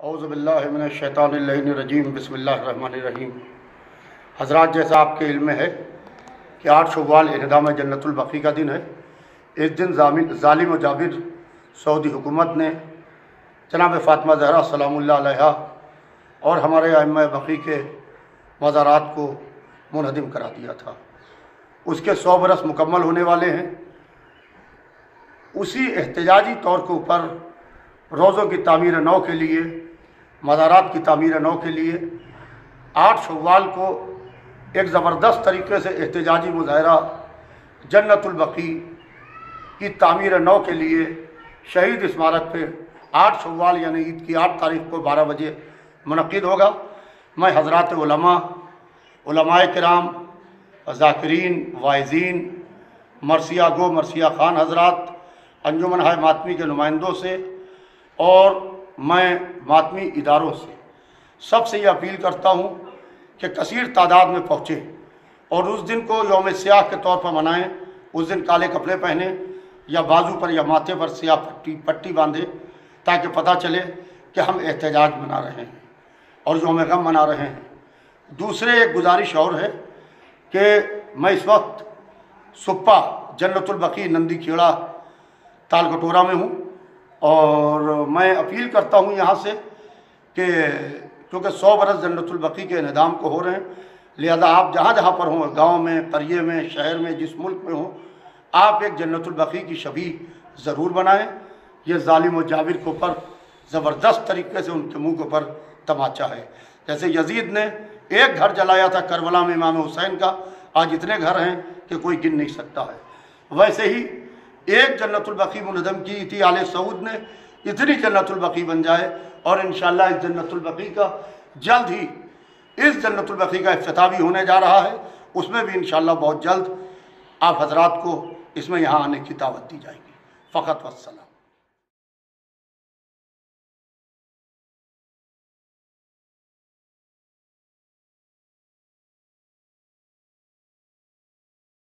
اعوذ باللہ من الشیطان الرجیم بسم اللہ الرحمن الرحیم۔ حضرات، جیسا آپ کے علم میں ہے کہ 8 شوال انہدام جنت البقیع کا دن ہے۔ اس دن ظالم و جابر سعودی حکومت نے جناب فاطمہ زہرا سلام اللہ علیہا اور ہمارے ائمہ بقیع کے مزارات کو منہدم کرا دیا تھا۔ اس کے 100 برس مکمل ہونے والے ہیں۔ اسی احتجاجی طور کے اوپر روزوں کی تعمیر نو کے لیے، مزارات کی تعمیر نو کے لیے 8 شوال کو ایک زبردست طریقے سے احتجاجی مظاہرہ جنت البقیع کی تعمیر نو کے لیے شہید اسمارک پہ 8 شوال یعنی عید کی 8 تاریخ کو 12 بجے منعقد ہوگا۔ میں حضرات علماء کرام، ذاکرین، واعظین، مرثیہ گو مرثیہ خوان حضرات، انجمن ہائے ماتمی کے نمائندوں سے اور میں ماتمی اداروں سے سب سے یہ اپیل کرتا ہوں کہ کثیر تعداد میں پہنچیں اور اس دن کو یوم سیاہ کے طور پر منائیں۔ اس دن کالے کپڑے پہنیں یا بازو پر یا ماتھے پر سیاہ پٹی باندھیں تاکہ پتہ چلے کہ ہم احتجاج منا رہے ہیں اور یوم غم منا رہے ہیں۔ دوسرے ایک گزارش اور ہے کہ میں اس وقت سپا جنت البقیع نندی کھیڑا تال کٹورا میں ہوں اور میں اپیل کرتا ہوں یہاں سے کہ کیونکہ 100 برس جنت البقیع کے انہدام کو ہو رہے ہیں، لہذا آپ جہاں جہاں پر ہوں، گاؤں میں، قریے میں، شہر میں، جس ملک میں ہوں، آپ ایک جنت البقیع کی شبیہ ضرور بنائیں۔ یہ ظالم و جابر کے اوپر زبردست طریقے سے ان کے منہ کے اوپر تماچا ہے۔ جیسے یزید نے ایک گھر جلایا تھا کربلا میں امام حسین کا، آج اتنے گھر ہیں کہ کوئی گن نہیں سکتا ہے۔ ویسے ہی ایک جنت البقیع منہدم کی تھی آل سعود نے، اتنی جنت البقیع بن جائے اور انشاءاللہ اس جنت البقیع کا جلد ہی اس جنت البقیع کا افتتاح بھی ہونے جا رہا ہے۔ اس میں بھی انشاءاللہ بہت جلد آپ حضرات کو اس میں یہاں آنے کی دعوت دی جائے گی۔ فقط والسلام۔